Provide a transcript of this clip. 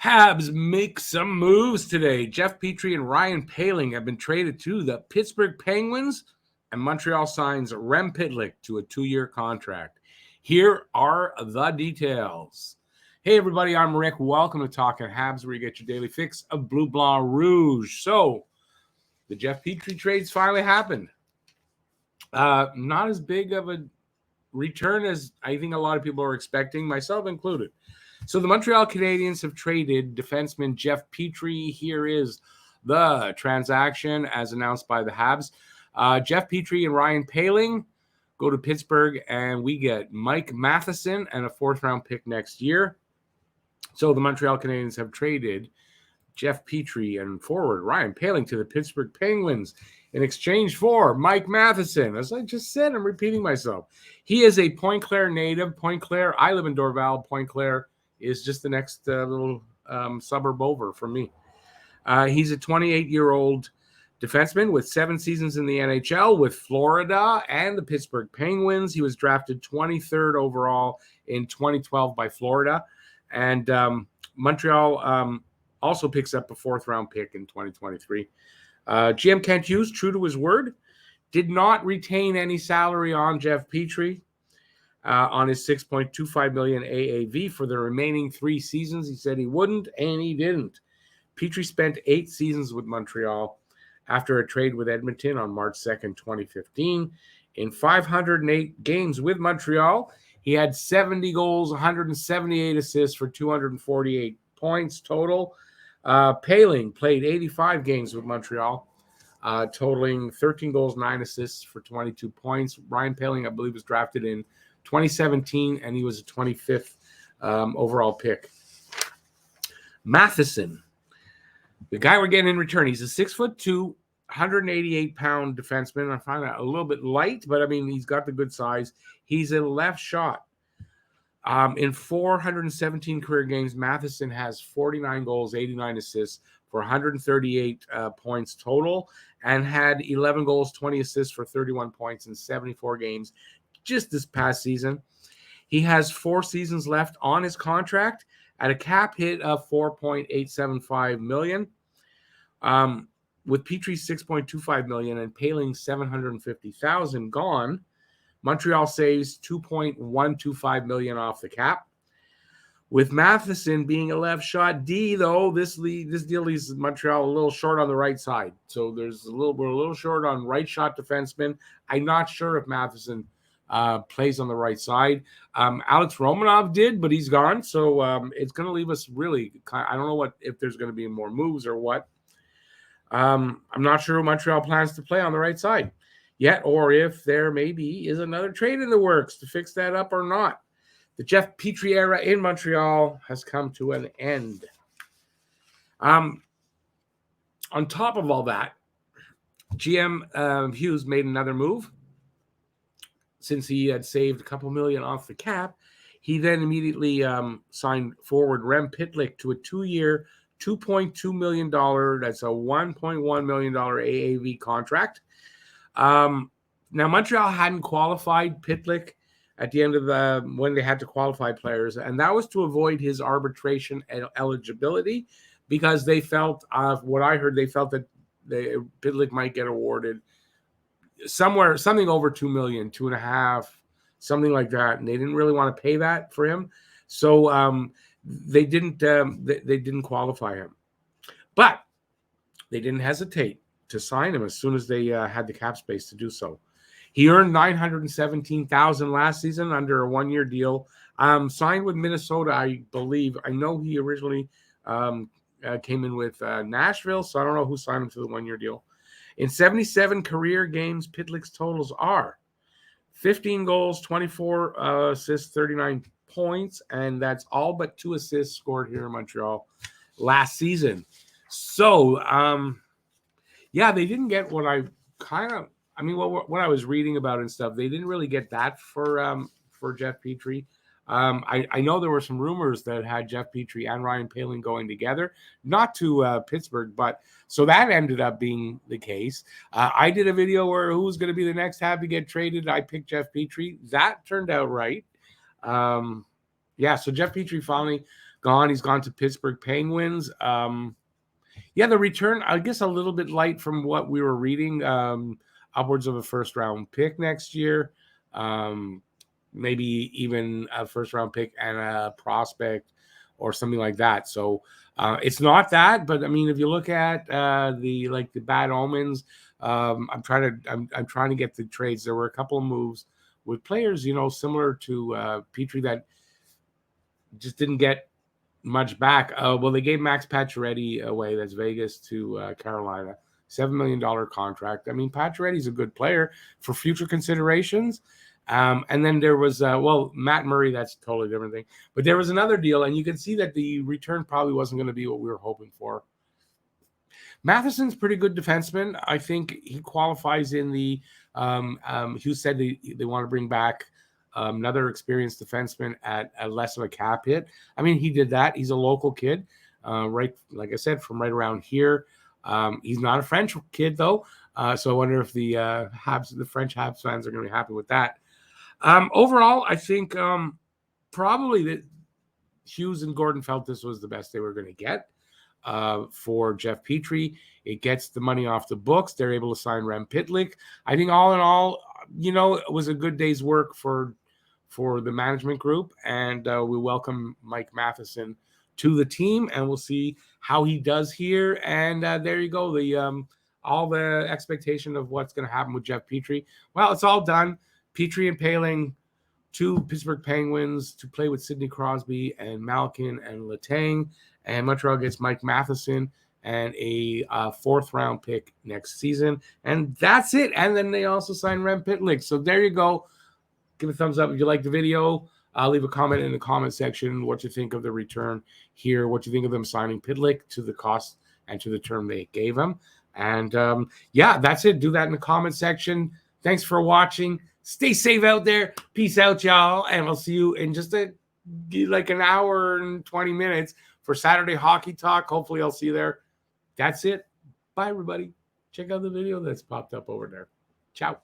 Habs make some moves today. Jeff Petry and Ryan Poehling have been traded to the Pittsburgh Penguins, and Montreal signs Rem Pitlick to a 2-year contract. Here are the details. Hey, everybody, I'm Rick. Welcome to Talking Habs, where you get your daily fix of Bleu Blanc Rouge. So, the Jeff Petry trades finally happened. Not as big of a return as I think a lot of people are expecting, myself included. So the Montreal Canadiens have traded defenseman Jeff Petry. Here is the transaction as announced by the Habs. Jeff Petry and Ryan Poehling go to Pittsburgh, and we get Mike Matheson and a 4th-round pick next year. So the Montreal Canadiens have traded Jeff Petry and forward Ryan Poehling to the Pittsburgh Penguins in exchange for Mike Matheson. As I just said, I'm repeating myself. He is a Pointe Claire native. Pointe Claire, I live in Dorval. Pointe Claire is just the next little suburb over from me. He's a 28-year-old defenseman with 7 seasons in the NHL with Florida and the Pittsburgh Penguins. He was drafted 23rd overall in 2012 by Florida. And Montreal also picks up a 4th-round pick in 2023. GM Kent Hughes, true to his word, did not retain any salary on Jeff Petry. On his $6.25 million AAV for the remaining 3 seasons. He said he wouldn't, and he didn't. Petry spent 8 seasons with Montreal after a trade with Edmonton on March 2nd, 2015. In 508 games with Montreal, he had 70 goals, 178 assists for 248 points total. Poehling played 85 games with Montreal, totaling 13 goals, 9 assists for 22 points. Ryan Poehling, I believe, was drafted in 2017, and he was a 25th overall pick. Matheson, the guy we're getting in return, he's a 6'2", 188-pound defenseman. I find that a little bit light, but I mean, he's got the good size. He's a left shot. In 417 career games, Matheson has 49 goals, 89 assists for 138 points total, and had 11 goals, 20 assists for 31 points in 74 games just this past season. He has 4 seasons left on his contract at a cap hit of $4.875 million. With Petry's $6.25 million and Poehling's $750,000 gone, Montreal saves $2.125 million off the cap. With Matheson being a left shot D, though, this deal leaves Montreal a little short on the right side. So we're a little short on right shot defensemen. I'm not sure if Matheson plays on the right side. Alex Romanov did, but he's gone. So it's going to leave us really, I don't know if there's going to be more moves or what. I'm not sure who Montreal plans to play on the right side yet, or if there maybe is another trade in the works to fix that up or not. The Jeff Petry era in Montreal has come to an end. On top of all that, GM Hughes made another move. Since he had saved a couple million off the cap, he then immediately signed forward Rem Pitlick to a 2-year, $2.2 million. That's a $1.1 million AAV contract. Now, Montreal hadn't qualified Pitlick at the end of when they had to qualify players, and that was to avoid his arbitration eligibility, because they felt, what I heard, they felt that Pitlick might get awarded something over $2 million, $2.5 million, something like that, and they didn't really want to pay that for him, so they didn't qualify him, but they didn't hesitate to sign him as soon as they had the cap space to do so. He earned $917,000 last season under a 1-year deal. Signed with Minnesota, I believe. I know he originally came in with Nashville, so I don't know who signed him to the 1-year deal. In 77 career games, Pitlick's totals are 15 goals, 24 assists, 39 points, and that's all but 2 assists scored here in Montreal last season. So, they didn't get what I what I was reading about and stuff. They didn't really get that for Jeff Petry. I know there were some rumors that had Jeff Petry and Ryan Poehling going together, not to Pittsburgh, but so that ended up being the case. I did a video where who was going to be the next Hab to get traded. I picked Jeff Petry. That turned out right. So Jeff Petry finally gone. He's gone to Pittsburgh Penguins. Yeah, the return, I guess, a little bit light from what we were reading. Upwards of a first-round pick next year. Maybe even a first-round pick and a prospect or something like that. So it's not that, but I mean, if you look at the bad omens, I'm trying to get the trades. There were a couple of moves with players, similar to Petry that just didn't get much back. Well, they gave Max Pacioretty away. That's Vegas to Carolina. $7 million contract. I mean, Pacioretty's a good player for future considerations. And then there was, Matt Murray, that's a totally different thing. But there was another deal, and you can see that the return probably wasn't going to be what we were hoping for. Matheson's pretty good defenseman. I think he qualifies in the Hughes said they want to bring back another experienced defenseman at less of a cap hit. I mean, he did that. He's a local kid, right? Like I said, from right around here. He's not a French kid, though. So I wonder if the French Habs fans are going to be happy with that. Overall, I think probably that Hughes and Gordon felt this was the best they were going to get for Jeff Petry. It gets the money off the books. They're able to sign Rem Pitlick. I think all in all, it was a good day's work for the management group, and we welcome Mike Matheson to the team, and we'll see how he does here. And there you go. All the expectation of what's going to happen with Jeff Petry. Well, it's all done. Petry and Poehling to Pittsburgh Penguins to play with Sidney Crosby and Malkin and Letang. And Montreal gets Mike Matheson and a fourth-round pick next season. And that's it. And then they also signed Rem Pitlick. So there you go. Give a thumbs up if you like the video. Leave a comment in the comment section what you think of the return here, what you think of them signing Pitlick to the cost and to the term they gave him. And, that's it. Do that in the comment section. Thanks for watching. Stay safe out there. Peace out, y'all. And we'll see you in just an hour and 20 minutes for Saturday Hockey Talk. Hopefully I'll see you there. That's it. Bye, everybody. Check out the video that's popped up over there. Ciao.